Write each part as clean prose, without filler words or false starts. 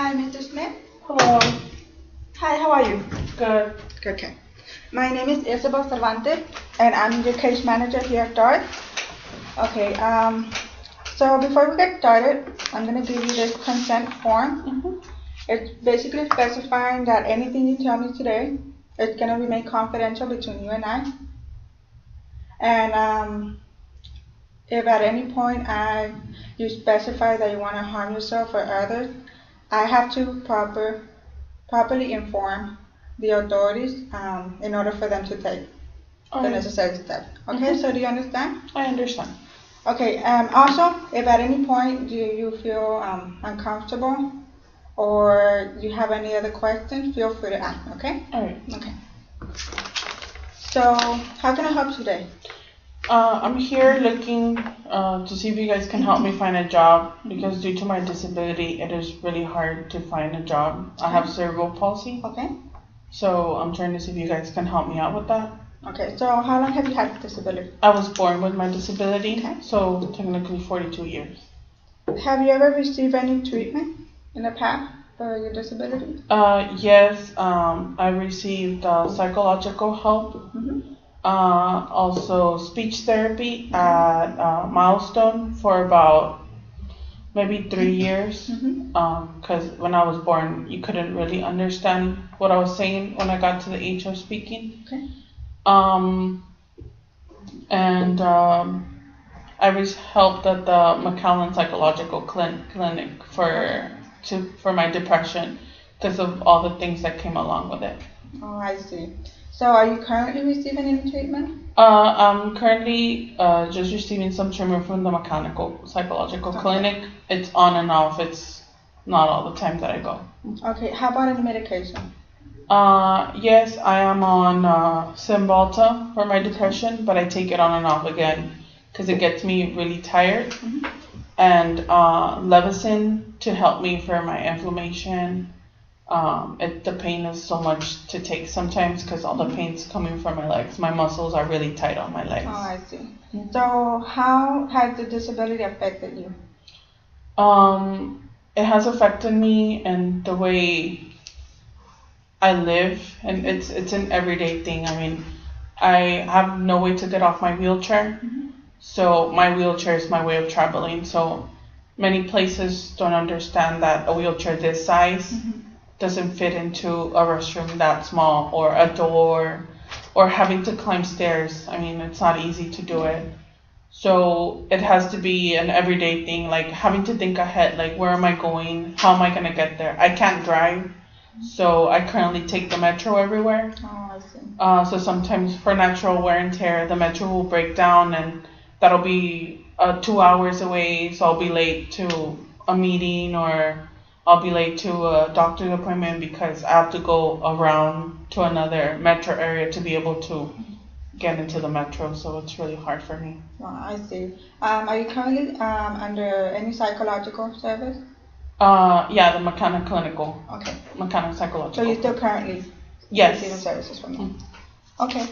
Hi, Mr. Smith. Hello. Hi, how are you? Good. Good, okay. My name is Isabele Cervantes, and I'm your case manager here at DART. Okay, so before we get started, I'm going to give you this consent form. It's basically specifying that anything you tell me today is going to remain confidential between you and I. And if at any point you specify that you want to harm yourself or others, I have to properly inform the authorities in order for them to take the necessary steps. Okay, so do you understand? I understand. Okay, also, if at any point you feel uncomfortable or you have any other questions, feel free to ask, okay? Alright. Okay. So, how can I help you today? I'm here looking to see if you guys can help me find a job because due to my disability, it is really hard to find a job. I have cerebral palsy. Okay. So I'm trying to see if you guys can help me out with that. Okay, so how long have you had disability? I was born with my disability, okay. So technically 42 years. Have you ever received any treatment in the past for your disability? Yes, I received psychological help. Also speech therapy at Milestone for about maybe 3 years. Because when I was born, you couldn't really understand what I was saying when I got to the age of speaking. Okay. I was helped at the McAllen Psychological Clinic for my depression because of all the things that came along with it. Oh, I see. So are you currently receiving any treatment? I'm currently just receiving some treatment from the Mechanical Psychological Clinic. It's on and off. It's not all the time that I go. Okay, how about any medication? Yes, I am on Cymbalta for my depression, but I take it on and off again because it gets me really tired. And Levocin to help me for my inflammation. The pain is so much to take sometimes because all the pain's coming from my legs. My muscles are really tight on my legs. Oh, I see. So how has the disability affected you? It has affected me in the way I live, and it's an everyday thing. I mean, I have no way to get off my wheelchair, so my wheelchair is my way of traveling. So many places don't understand that a wheelchair this size doesn't fit into a restroom that small, or a door, or having to climb stairs. I mean, it's not easy to do it. So it has to be an everyday thing, like having to think ahead, like where am I going? How am I going to get there? I can't drive, so I currently take the metro everywhere. Oh, I see. So sometimes for natural wear and tear, the metro will break down, and that'll be 2 hours away, so I'll be late to a meeting, or I'll be late to a doctor's appointment because I have to go around to another metro area to be able to get into the metro, so it's really hard for me. Oh, I see. Are you currently under any psychological service? Yeah, the mechanic clinical. Okay. Mechanic psychological. So you're still currently receiving services from them? Okay.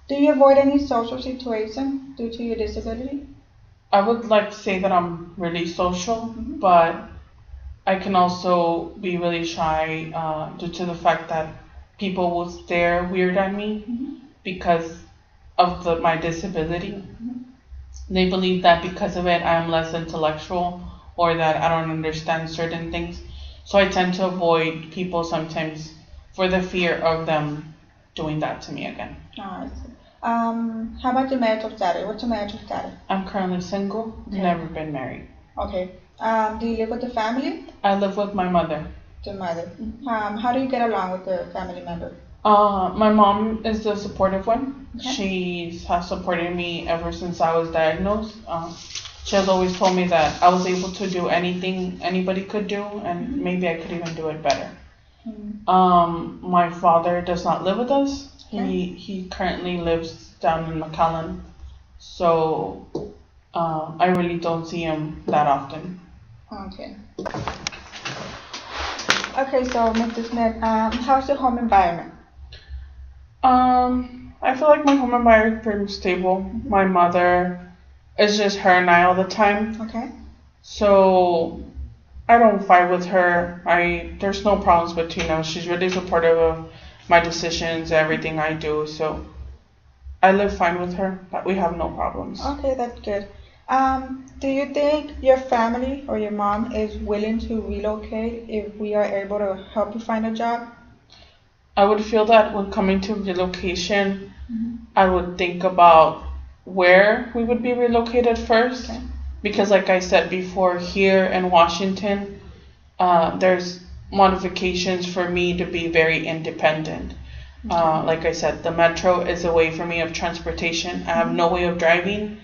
Do you avoid any social situation due to your disability? I would like to say that I'm really social, but I can also be really shy due to the fact that people will stare weird at me because of my disability. They believe that because of it, I am less intellectual or that I don't understand certain things. So I tend to avoid people sometimes for the fear of them doing that to me again. Oh, I see. How about your marital status? What's your marital status? I'm currently single, never been married. Okay. Do you live with the family? I live with my mother. Your mother. How do you get along with the family member? My mom is the supportive one. Okay. She has supported me ever since I was diagnosed. She has always told me that I was able to do anything anybody could do, and maybe I could even do it better. My father does not live with us. He currently lives down in McAllen, so I really don't see him that often. Okay. Okay, so Mr. Smith, how's your home environment? I feel like my home environment is pretty stable. My mother, it's just her and I all the time. Okay. So I don't fight with her. There's no problems between us. She's really supportive of my decisions, everything I do. So I live fine with her. We have no problems. Okay, that's good. Do you think your family or your mom is willing to relocate if we are able to help you find a job? I would feel that when coming to relocation, I would think about where we would be relocated first. Okay. Because, like I said before, here in Washington, there's modifications for me to be very independent. Like I said, the metro is a way for me of transportation. I have no way of driving,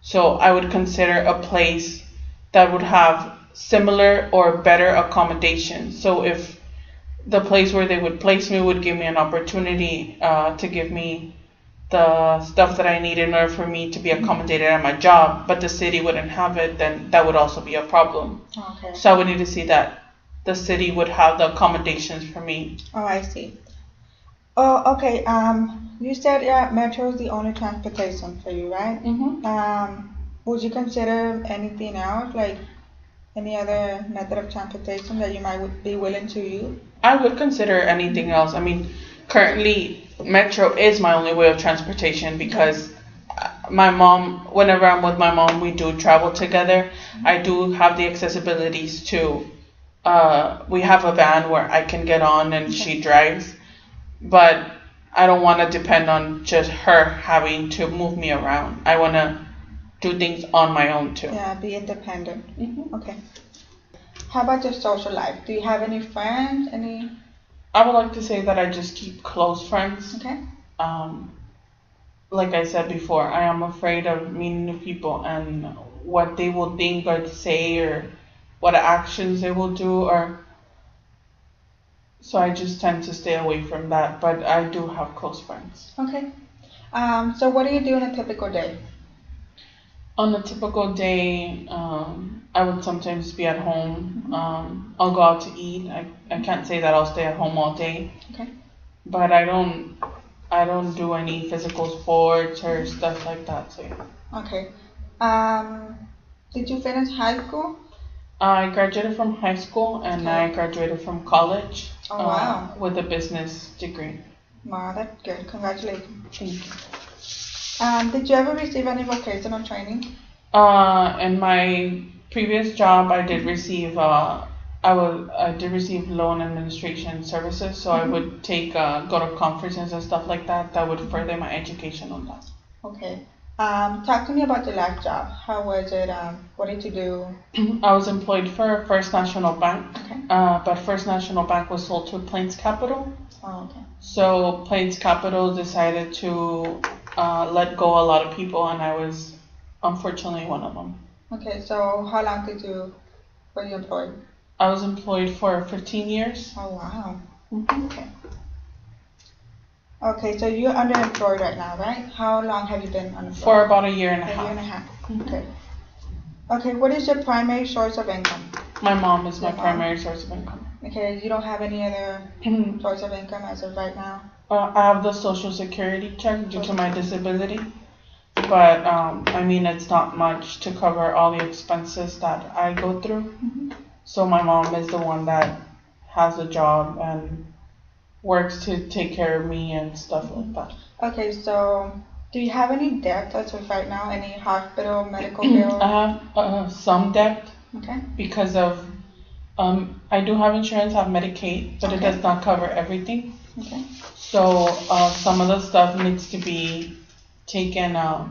so I would consider a place that would have similar or better accommodations. So if the place where they would place me would give me an opportunity to give me the stuff that I need in order for me to be accommodated at my job, but the city wouldn't have it, then that would also be a problem. Okay. So I would need to see that the city would have the accommodations for me. Oh, I see. Oh, okay. You said metro is the only transportation for you, right? Would you consider anything else, like any other method of transportation that you might would be willing to use? I would consider anything else. I mean, currently metro is my only way of transportation because my mom, whenever I'm with my mom, we do travel together. I do have the accessibilities to, we have a van where I can get on and she drives, but I don't want to depend on just her having to move me around. I want to do things on my own too. Yeah, be independent. Okay. How about your social life? Do you have any friends? Any? I would like to say that I just keep close friends. Okay. Like I said before, I am afraid of meeting new people and what they will think or say or what actions they will do, or so I just tend to stay away from that. But I do have close friends. Okay. So what do you do in a typical day? On a typical day, I would sometimes be at home. I'll go out to eat. I can't say that I'll stay at home all day. Okay. But I don't do any physical sports or stuff like that. So yeah. Okay. Did you finish high school? I graduated from high school and Okay. I graduated from college. Oh, wow. With a business degree. Wow, that's good. Congratulations. Thank you. Did you ever receive any vocational training? In my previous job, I did receive I did receive loan administration services, so I would take go to conferences and stuff like that. That would further my education on that. Okay. Talk to me about your last job. How was it? What did you do? I was employed for First National Bank, Okay. but First National Bank was sold to Plains Capital. Oh, okay. So Plains Capital decided to let go a lot of people, and I was unfortunately one of them. Okay, so how long were you employed? I was employed for 15 years. Oh, wow. Mm-hmm. Okay. Okay, so you're underemployed right now, right? How long have you been unemployed? For about a year and a A half. year and a half. Mhm. Okay. Okay, what is your primary source of income? My mom is my Your mom? primary source of income. Okay, you don't have any other Mhm. source of income as of right now? I have the Social Security check due to my disability, but I mean it's not much to cover all the expenses that I go through. So my mom is the one that has a job and works to take care of me and stuff like that. Okay, so do you have any debt as of right now? Any hospital, medical I bills? have some debt Okay. because of I do have insurance, I have Medicaid, but it Okay. does not cover everything. Okay. So some of the stuff needs to be taken. I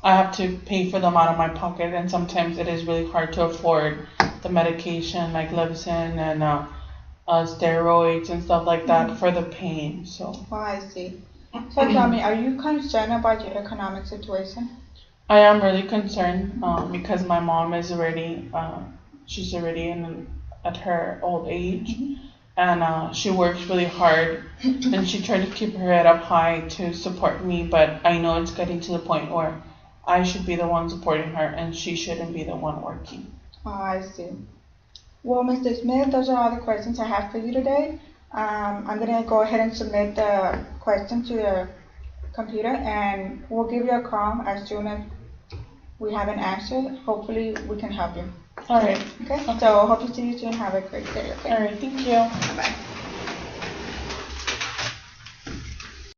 have to pay for them out of my pocket, and sometimes it is really hard to afford the medication like Levsin and steroids and stuff like that for the pain. So Oh, I see. So tell me, are you concerned about your economic situation? I am really concerned because my mom is already she's already at her old age. And she works really hard and she tried to keep her head up high to support me, but I know it's getting to the point where I should be the one supporting her and she shouldn't be the one working. Oh, I see. Well, Mr. Smith, those are all the questions I have for you today. I'm going to go ahead and submit the question to the computer, and we'll give you a call as soon as we haven't answered, hopefully we can help you. All right. Okay? So hope to see you soon. Have a great day. Okay? All right. Thank you.